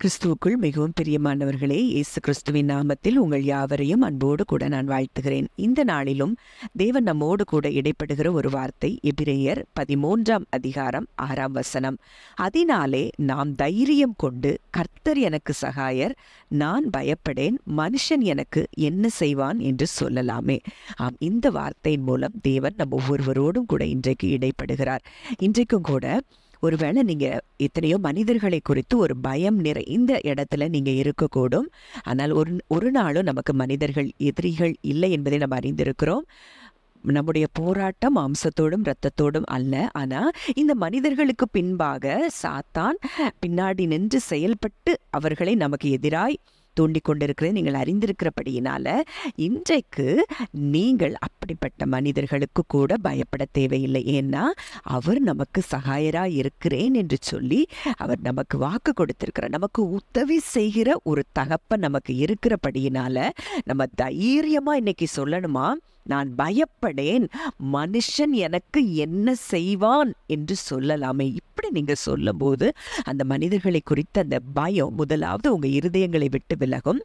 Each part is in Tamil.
கிறிஸ்துவுக்குள் மிகவும் பிரியமானவர்களே, இயேசு கிறிஸ்துவின் நாமத்தில் உங்கள் யாவரையும் அன்போடு கூட நான் வாழ்த்துகிறேன். இந்த நாளிலும் தேவன் நம்மோடு கூட இடைப்படுகிற ஒரு வார்த்தை எபிரெயர் 13ஆம் அதிகாரம் 6ஆம் வசனம். அதனாலே நாம் தைரியம் கொண்டு, கர்த்தர் எனக்கு சகாயர், நான் பயப்படேன், மனுஷன் எனக்கு என்ன செய்வான் என்று சொல்லலாமே. ஆம், இந்த வார்த்தையின் மூலம் தேவன் நம் ஒவ்வொருவரோடும் கூட இன்றைக்கு இடைப்படுகிறார். இன்றைக்கும் கூட ஒருவேளை நீங்க எத்தனையோ மனிதர்களை குறித்து ஒரு பயம் நிறைந்த இடத்துல நீங்க இருக்கக்கூடும். ஆனால் ஒரு நாளும் நமக்கு மனிதர்கள் எதிரிகள் இல்லை என்பதை நம்ம அறிந்திருக்கிறோம். நம்முடைய போராட்டம் மாம்சத்தோடும் இரத்தத்தோடும் அல்ல. ஆனா இந்த மனிதர்களுக்கு பின்பாக சாத்தான் பின்னாடி நின்று செயல்பட்டு அவர்களை நமக்கு எதிராய் தூண்டிக் கொண்டிருக்கிறது நீங்கள் அறிந்திருக்கிறபடியினால இன்றைக்கு நீங்கள் அப்படிப்பட்ட மனிதர்களுக்கு கூட பயப்பட தேவையில்லை. ஏன்னா அவர் நமக்கு சகாயராய் இருக்கிறேன் என்று சொல்லி அவர் நமக்கு வாக்கு கொடுத்திருக்கிறார். நமக்கு உதவி செய்கிற ஒரு தகப்பன் நமக்கு இருக்கிறபடியினால நம்ம தைரியமா இன்னைக்கு சொல்லணுமா, நான் பயப்படேன், மனுஷன் எனக்கு என்ன செய்வான் என்று சொல்லலாமே. இப்படி நீங்க சொல்லும் போது அந்த மனிதர்களை குறித்த அந்த பயம் முதலாவது உங்க இருதயங்களை விட்டு விலகும்.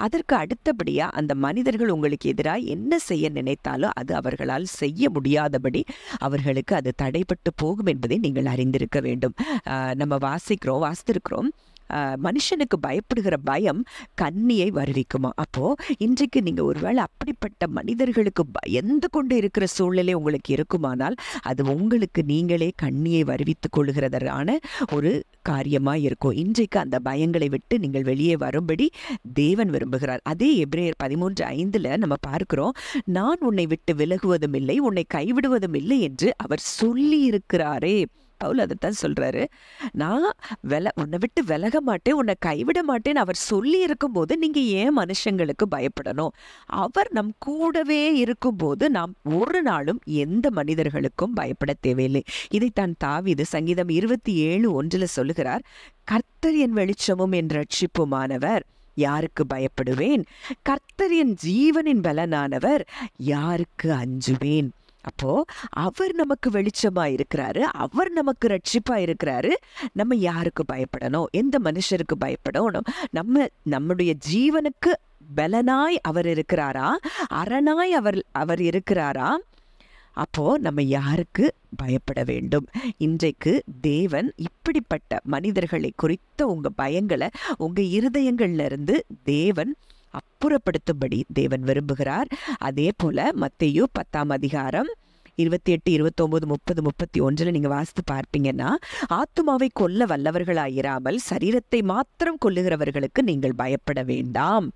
அதற்கு அடுத்தபடியா அந்த மனிதர்கள் உங்களுக்கு எதிராக என்ன செய்ய நினைத்தாலும் அது அவர்களால் செய்ய முடியாதபடி அவர்களுக்கு அது தடைப்பட்டு போகும் என்பதை நீங்கள் அறிந்திருக்க வேண்டும். நம்ம வாசித்திருக்கிறோம், மனுஷனுக்கு பயப்படுகிற பயம் கண்ணியை வருவிக்குமா. அப்போ இன்றைக்கு நீங்க ஒருவேளை அப்படிப்பட்ட மனிதர்களுக்கு பயந்து கொண்டு இருக்கிற சூழ்நிலை உங்களுக்கு இருக்குமானால் அது உங்களுக்கு நீங்களே கண்ணியை வருவித்துக் கொள்கிறதான ஒரு காரியமாய் இருக்கும். இன்றைக்கு அந்த பயங்களை விட்டு நீங்கள் வெளியே வரும்படி தேவன் விரும்புகிறார். அதே எபிரெயர் 13:5 நம்ம பார்க்கிறோம், நான் உன்னை விட்டு விலகுவதும் இல்லை, உன்னை கைவிடுவதும் இல்லை என்று அவர் சொல்லி இருக்கிறாரே. பவுல் அதைத்தான் சொல்றாரு, நான் உன்னை விட்டு விலக மாட்டேன், உன்னை கைவிட மாட்டேன்னு அவர் சொல்லி இருக்கும் போது நீங்க ஏன் மனுஷங்களுக்கு பயப்படணும்? அவர் நம் கூடவே இருக்கும் போது நாம் ஒரு நாளும் எந்த மனிதர்களுக்கும் பயப்பட தேவையில்லை. இதைத்தான் தாவீது சங்கீதம் 27:1 சொல்லுகிறார், கர்த்தர் என் வெளிச்சமும் என் ரட்சிப்புமானவர், யாருக்கு பயப்படுவேன்? கர்த்தர் என் ஜீவனின் பலனானவர், யாருக்கு அஞ்சுவேன்? அப்போ அவர் நமக்கு வெளிச்சமா இருக்கிறாரு, அவர் நமக்கு ரட்சிப்பா இருக்கிறாரு. நம்ம யாருக்கு பயப்படணும்? எந்த மனுஷருக்கு பயப்படணும்? நம்முடைய ஜீவனுக்கு பலனாய் அவர் இருக்கிறாரா, அரணாய் அவர் இருக்கிறாரா? அப்போ நம்ம யாருக்கு பயப்பட வேண்டும்? இன்றைக்கு தேவன் இப்படிப்பட்ட மனிதர்களை குறித்த உங்க பயங்களை உங்க இருதயங்கள்ல இருந்து தேவன் அப்புறப்படுத்தும்படி தேவன் விரும்புகிறார். அதே போல மத்தேயு 10ஆம் அதிகாரம் 28, 29, 30, 31 நீங்க வாசித்து பார்ப்பீங்கன்னா, ஆத்துமாவை கொல்ல வல்லவர்களாயிராமல் சரீரத்தை மாத்திரம் கொல்லுகிறவர்களுக்கு நீங்கள் பயப்பட வேண்டாம்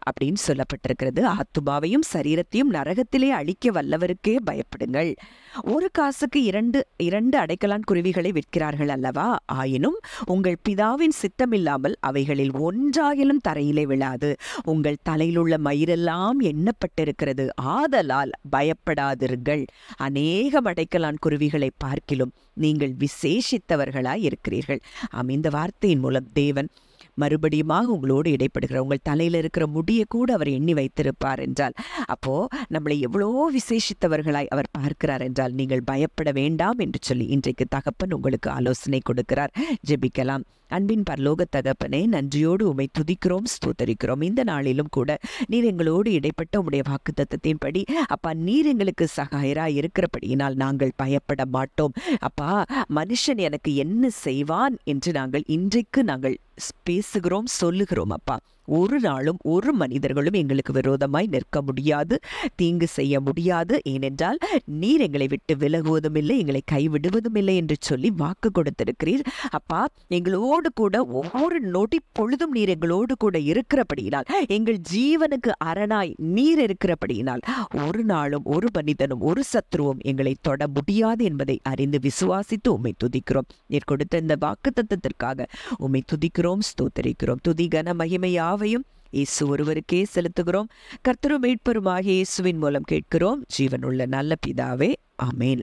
அப்படின்னு சொல்லப்பட்டிருக்கிறது. ஆத்துமாவையும் சரீரத்தையும் நரகத்திலே அழிக்க வல்லவருக்கே பயப்படுங்கள். ஒரு காசுக்கு இரண்டு அடைக்கலான் குருவிகளை விற்கிறார்கள் அல்லவா? ஆயினும் உங்கள் பிதாவின் சித்தமில்லாமல் அவைகளில் ஒன்றாயிலும் தரையிலே விழாது. உங்கள் தலையிலுள்ள மயிரெல்லாம் எண்ணப்பட்டிருக்கிறது, ஆதலால் பயப்படாதிருங்கள். அநேகம் அடைக்கலான் குருவிகளை பார்க்கிலும் நீங்கள் விசேஷித்தவர்களாய் இருக்கிறீர்கள். இந்த வார்த்தையின் மூலம் தேவன் மறுபடியுமாக உங்களோடு இடைப்படுகிறார். உங்கள் தலையில இருக்கிற முடியை கூட அவர் எண்ணி வைத்திருப்பார் என்றால், அப்போ நம்மளை எவ்வளோ விசேஷித்தவர்களாய் அவர் பார்க்கிறார் என்றால் நீங்கள் பயப்பட வேண்டாம் என்று சொல்லி இன்றைக்கு தகப்பன் உங்களுக்கு ஆலோசனை கொடுக்கிறார். ஜெபிக்கலாம். அன்பின் பரலோக தகப்பனே, நன்றியோடு உம்மை துதிக்கிறோம், ஸ்தோத்தரிக்கிறோம். இந்த நாளிலும் கூட நீர் எங்களோடு இடைப்பட்ட உம்முடைய வாக்குத்தத்தத்தின்படி அப்பா, நீர் எங்களுக்கு சகாயராய் இருக்கிறபடியினால் நாங்கள் பயப்பட மாட்டோம். அப்பா, மனுஷன் எனக்கு என்ன செய்வான் என்று இன்றைக்கு நாங்கள் பேசுகிறோம், சொல்லுகிறோம். அப்பா, ஒரு நாளும் ஒரு மனிதர்களும் எங்களுக்கு விரோதமாய் நிற்க முடியாது, தீங்கு செய்ய முடியாது. ஏனென்றால் நீர் எங்களை விட்டு விலகுவதும் இல்லை, எங்களை கைவிடுவதும் இல்லை என்று சொல்லி வாக்கு கொடுத்திருக்கிறீர். அப்பா, எங்களோடு கூட ஒவ்வொரு நொடி பொழுதும் நீர் எங்களோடு கூட இருக்கிறபடியினால், எங்கள் ஜீவனுக்கு அரணாய் நீர் இருக்கிறபடியினால் ஒரு நாளும் ஒரு மனிதனும் ஒரு சத்ருவும் எங்களை தொட முடியாது என்பதை அறிந்து விசுவாசித்து உம்மை துதிக்கிறோம். நீர் கொடுத்த இந்த வாக்கு தத்தத்திற்காக உம்மை துதிக்கிறோம், ஸ்தோத்தரிக்கிறோம். துதி கன மகிமை யாவையும் இயேசு ஒருவருக்கே செலுத்துகிறோம். கர்த்தரும் மீட்பருமாகிய இயேசுவின் மூலம் கேட்கிறோம், ஜீவனுள்ள நல்ல பிதாவே, ஆமென்.